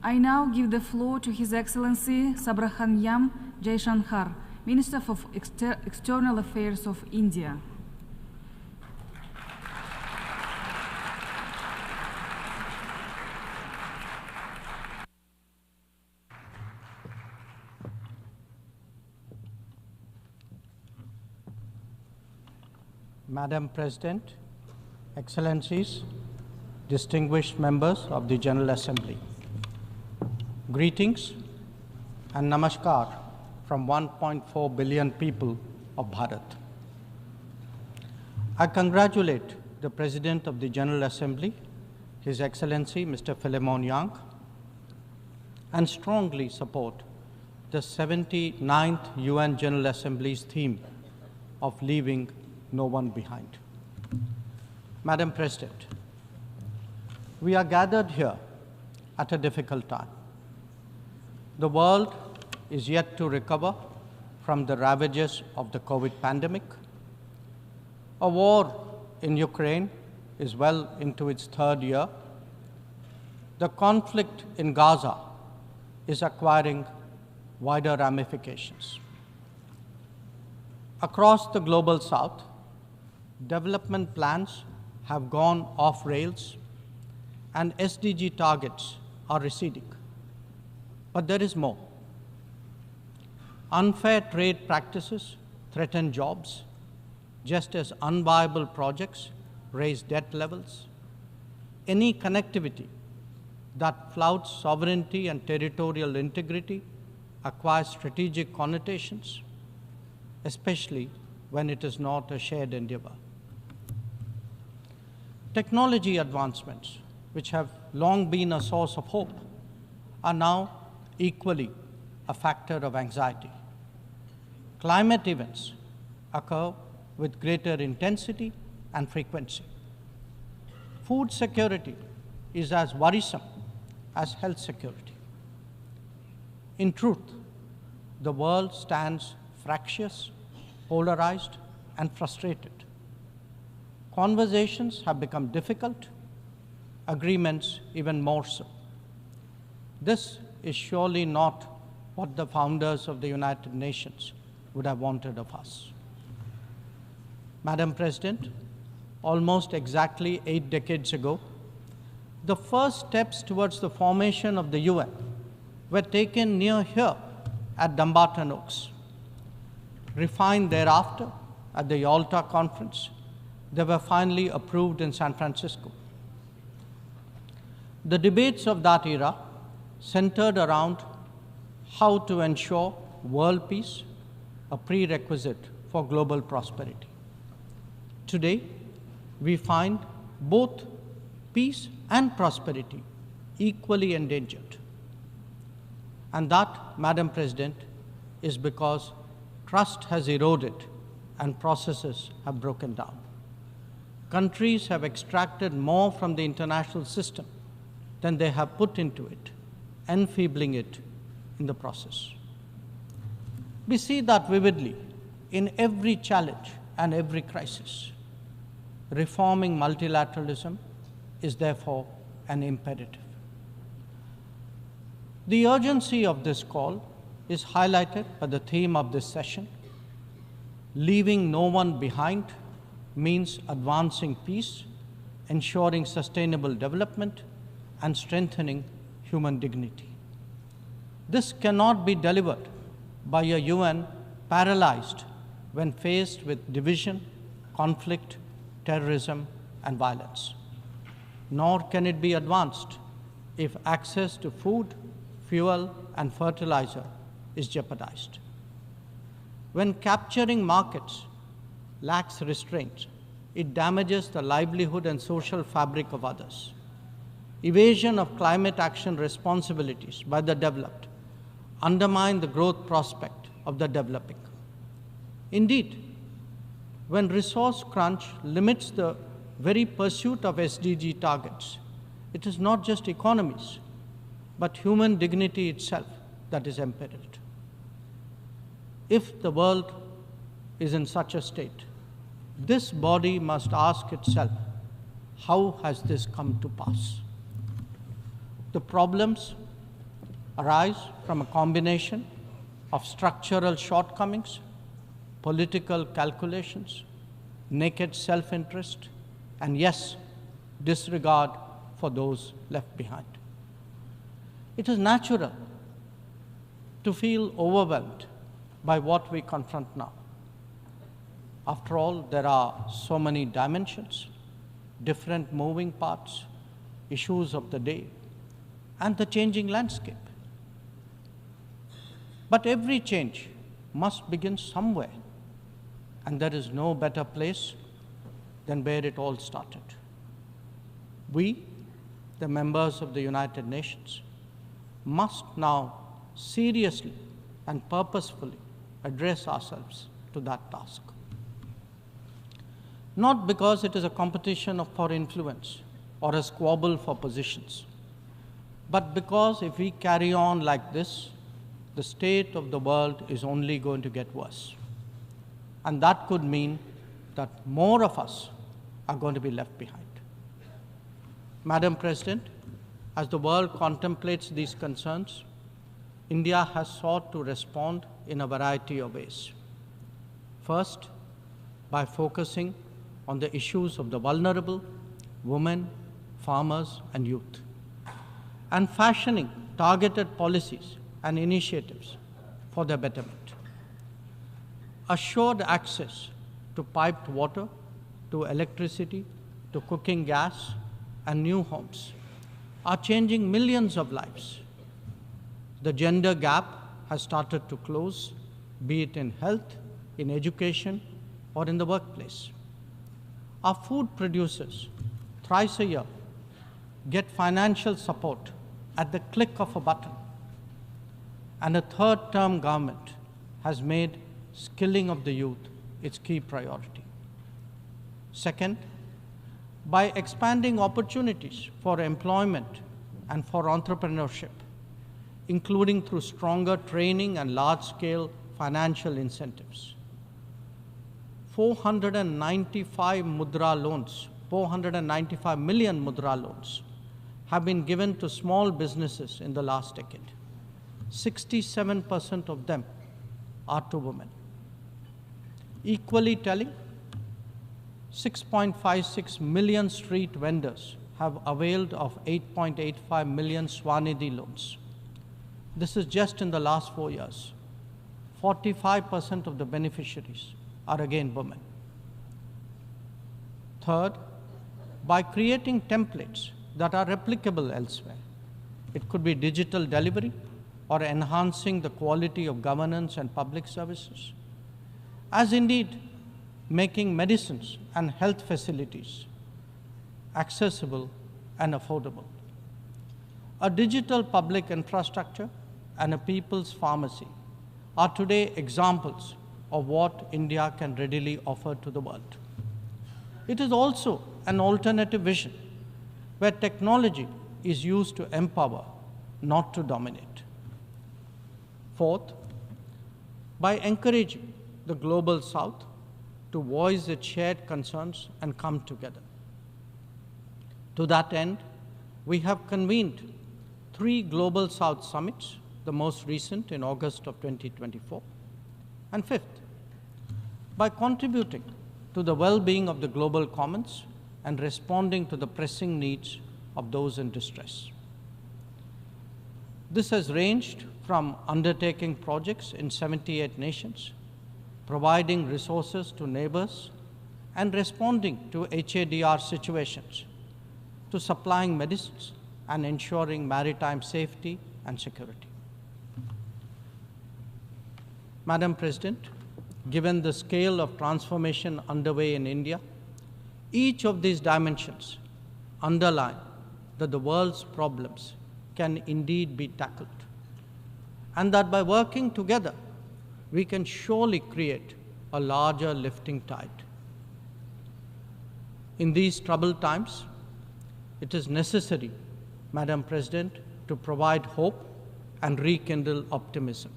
I now give the floor to His Excellency Subrahmanyam Jaishankar, Minister of External Affairs of India. Madam President, Excellencies, distinguished members of the General Assembly, greetings and namaskar from 1.4 billion people of Bharat. I congratulate the President of the General Assembly, His Excellency Mr. Philemon Yang, and strongly support the 79th UN General Assembly's theme of leaving no one behind. Madam President, we are gathered here at a difficult time. The world is yet to recover from the ravages of the COVID pandemic. A war in Ukraine is well into its third year. The conflict in Gaza is acquiring wider ramifications. Across the global south, development plans have gone off rails and SDG targets are receding. But there is more. Unfair trade practices threaten jobs, just as unviable projects raise debt levels. Any connectivity that flouts sovereignty and territorial integrity acquires strategic connotations, especially when it is not a shared endeavor. Technology advancements, which have long been a source of hope, are now equally a factor of anxiety. Climate events occur with greater intensity and frequency. Food security is as worrisome as health security. In truth, the world stands fractious, polarized, and frustrated. Conversations have become difficult, agreements even more so. This is surely not what the founders of the United Nations would have wanted of us. Madam President, almost exactly 8 decades ago, the first steps towards the formation of the UN were taken near here at Dumbarton Oaks. Refined thereafter at the Yalta Conference, they were finally approved in San Francisco. The debates of that era centered around how to ensure world peace, a prerequisite for global prosperity. Today, we find both peace and prosperity equally endangered. And that, Madam President, is because trust has eroded and processes have broken down. Countries have extracted more from the international system than they have put into it, enfeebling it in the process. We see that vividly in every challenge and every crisis. Reforming multilateralism is therefore an imperative. The urgency of this call is highlighted by the theme of this session. Leaving no one behind means advancing peace, ensuring sustainable development, and strengthening human dignity. This cannot be delivered by a UN paralyzed when faced with division, conflict, terrorism, and violence. Nor can it be advanced if access to food, fuel, and fertilizer is jeopardized. When capturing markets lacks restraint, it damages the livelihood and social fabric of others. Evasion of climate action responsibilities by the developed undermine the growth prospect of the developing. Indeed, when resource crunch limits the very pursuit of SDG targets, it is not just economies, but human dignity itself that is imperiled. If the world is in such a state, this body must ask itself, how has this come to pass? The problems arise from a combination of structural shortcomings, political calculations, naked self-interest, and yes, disregard for those left behind. It is natural to feel overwhelmed by what we confront now. After all, there are so many dimensions, different moving parts, issues of the day, and the changing landscape. But every change must begin somewhere, and there is no better place than where it all started. We, the members of the United Nations, must now seriously and purposefully address ourselves to that task. Not because it is a competition for influence or a squabble for positions, but because if we carry on like this, the state of the world is only going to get worse. And that could mean that more of us are going to be left behind. Madam President, as the world contemplates these concerns, India has sought to respond in a variety of ways. First, by focusing on the issues of the vulnerable, women, farmers, and youth, and fashioning targeted policies and initiatives for their betterment. Assured access to piped water, to electricity, to cooking gas, and new homes are changing millions of lives. The gender gap has started to close, be it in health, in education, or in the workplace. Our food producers, thrice a year, get financial support at the click of a button. And a third-term government has made skilling of the youth its key priority. Second, by expanding opportunities for employment and for entrepreneurship, including through stronger training and large-scale financial incentives. 495 million mudra loans have been given to small businesses in the last decade. 67% of them are to women. Equally telling, 6.56 million street vendors have availed of 8.85 million Swanidhi loans. This is just in the last 4 years. 45% of the beneficiaries are again women. Third, by creating templates that are replicable elsewhere. It could be digital delivery or enhancing the quality of governance and public services, as indeed making medicines and health facilities accessible and affordable. A digital public infrastructure and a people's pharmacy are today examples of what India can readily offer to the world. It is also an alternative vision where technology is used to empower, not to dominate. Fourth, by encouraging the Global South to voice its shared concerns and come together. To that end, we have convened 3 Global South summits, the most recent in August of 2024. And fifth, by contributing to the well-being of the global commons and responding to the pressing needs of those in distress. This has ranged from undertaking projects in 78 nations, providing resources to neighbors, and responding to HADR situations, to supplying medicines and ensuring maritime safety and security. Madam President, given the scale of transformation underway in India, each of these dimensions underline that the world's problems can indeed be tackled, and that by working together, we can surely create a larger lifting tide. In these troubled times, it is necessary, Madam President, to provide hope and rekindle optimism.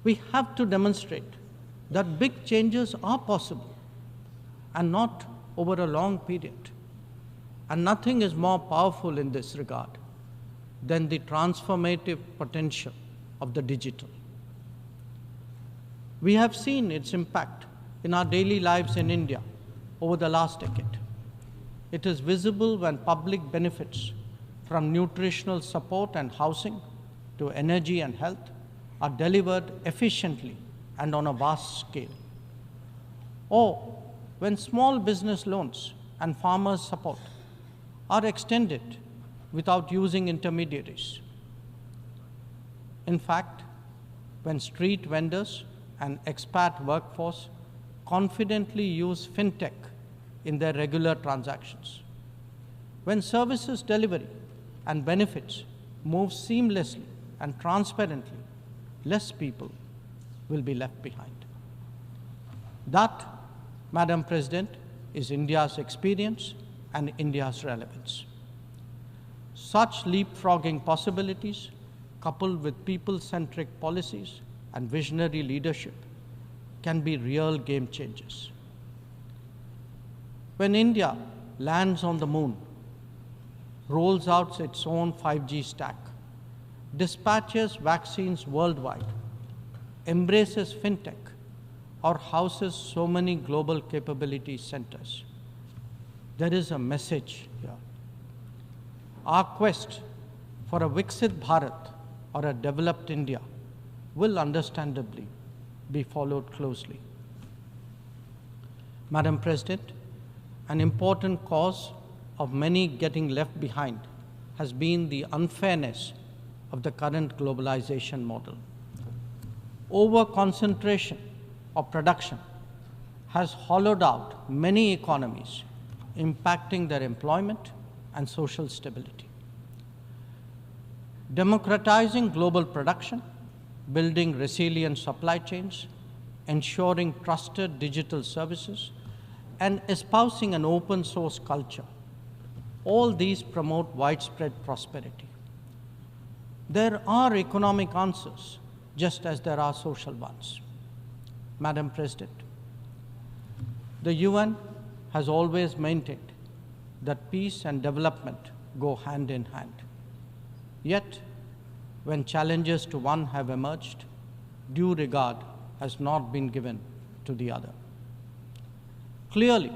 We have to demonstrate that big changes are possible and not over a long period. And nothing is more powerful in this regard than the transformative potential of the digital. We have seen its impact in our daily lives in India over the last decade. It is visible when public benefits from nutritional support and housing to energy and health are delivered efficiently and on a vast scale. Or when small business loans and farmers' support are extended without using intermediaries. In fact, when street vendors and expat workforce confidently use fintech in their regular transactions, when services delivery and benefits move seamlessly and transparently, less people will be left behind. That, Madam President, is India's experience and India's relevance. Such leapfrogging possibilities, coupled with people-centric policies and visionary leadership, can be real game changers. When India lands on the moon, rolls out its own 5G stack, dispatches vaccines worldwide, embraces fintech, or houses so many global capability centers, there is a message here. Our quest for a Viksit Bharat or a developed India will understandably be followed closely. Madam President, an important cause of many getting left behind has been the unfairness of the current globalization model. Over-concentration of production has hollowed out many economies, impacting their employment and social stability. Democratizing global production, building resilient supply chains, ensuring trusted digital services, and espousing an open source culture, all these promote widespread prosperity. There are economic answers, just as there are social ones. Madam President, the UN has always maintained that peace and development go hand in hand. Yet, when challenges to one have emerged, due regard has not been given to the other. Clearly,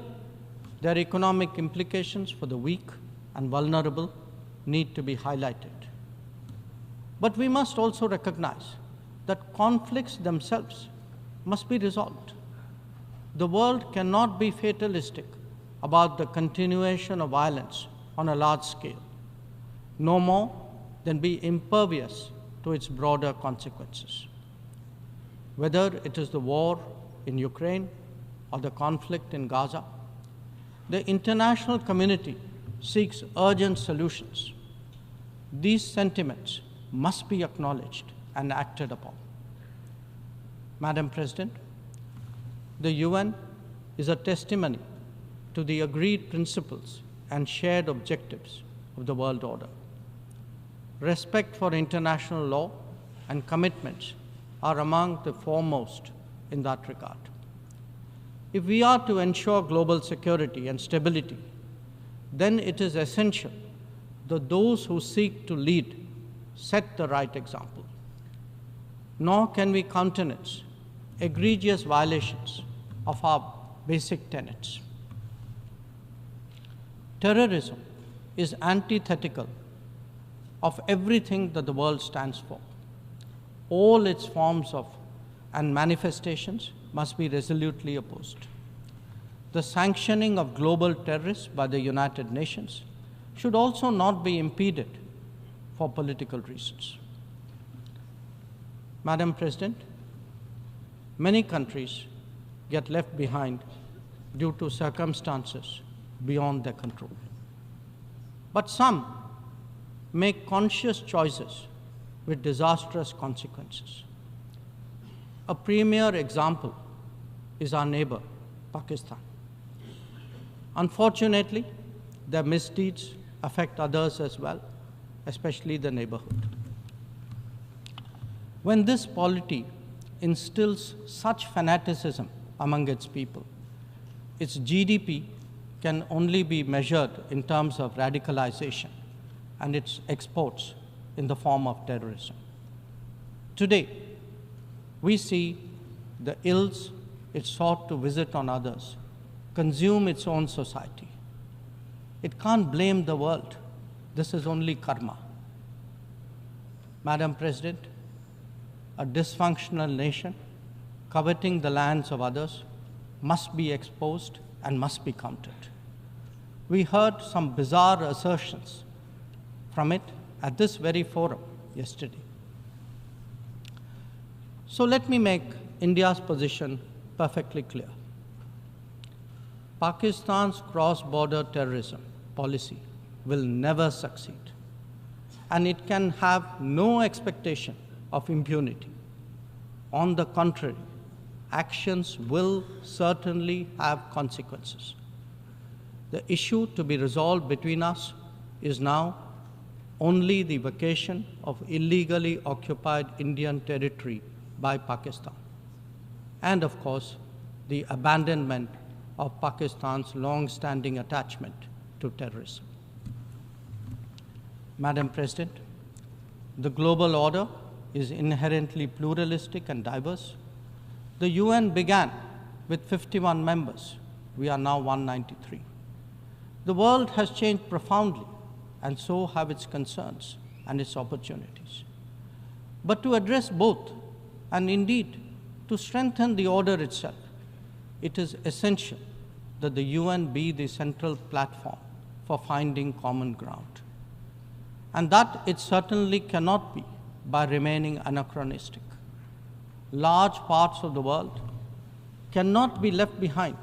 their economic implications for the weak and vulnerable need to be highlighted. But we must also recognize that conflicts themselves must be resolved. The world cannot be fatalistic about the continuation of violence on a large scale, no more than be impervious to its broader consequences. Whether it is the war in Ukraine or the conflict in Gaza, the international community seeks urgent solutions. These sentiments must be acknowledged and acted upon. Madam President, the UN is a testimony to the agreed principles and shared objectives of the world order. Respect for international law and commitments are among the foremost in that regard. If we are to ensure global security and stability, then it is essential that those who seek to lead set the right example. Nor can we countenance egregious violations of our basic tenets. Terrorism is antithetical of everything that the world stands for. All its forms of and manifestations must be resolutely opposed. The sanctioning of global terrorists by the United Nations should also not be impeded for political reasons. Madam President, many countries get left behind due to circumstances beyond their control. But some make conscious choices with disastrous consequences. A premier example is our neighbor, Pakistan. Unfortunately, their misdeeds affect others as well, especially the neighborhood. When this polity instills such fanaticism among its people, its GDP can only be measured in terms of radicalization and its exports in the form of terrorism. Today, we see the ills it sought to visit on others consume its own society. It can't blame the world. This is only karma. Madam President, a dysfunctional nation coveting the lands of others must be exposed and must be countered. We heard some bizarre assertions from it at this very forum yesterday. So let me make India's position perfectly clear. Pakistan's cross-border terrorism policy will never succeed, and it can have no expectation of impunity. On the contrary, actions will certainly have consequences. The issue to be resolved between us is now only the vacation of illegally occupied Indian territory by Pakistan, and of course, the abandonment of Pakistan's long-standing attachment to terrorism. Madam President, the global order is inherently pluralistic and diverse. The UN began with 51 members. We are now 193. The world has changed profoundly, and so have its concerns and its opportunities. But to address both, and indeed to strengthen the order itself, it is essential that the UN be the central platform for finding common ground. And that it certainly cannot be by remaining anachronistic. Large parts of the world cannot be left behind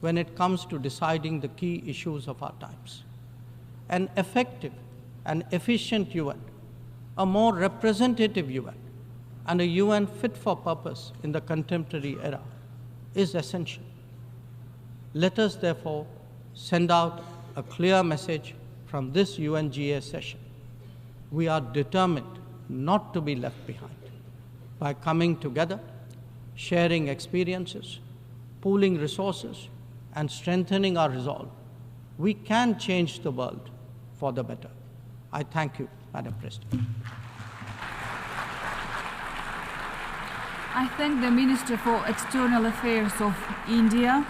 when it comes to deciding the key issues of our times. An effective and efficient UN, a more representative UN, and a UN fit for purpose in the contemporary era is essential. Let us therefore send out a clear message from this UNGA session. We are determined not to be left behind. By coming together, sharing experiences, pooling resources, and strengthening our resolve, we can change the world for the better. I thank you, Madam President. I thank the Minister for External Affairs of India,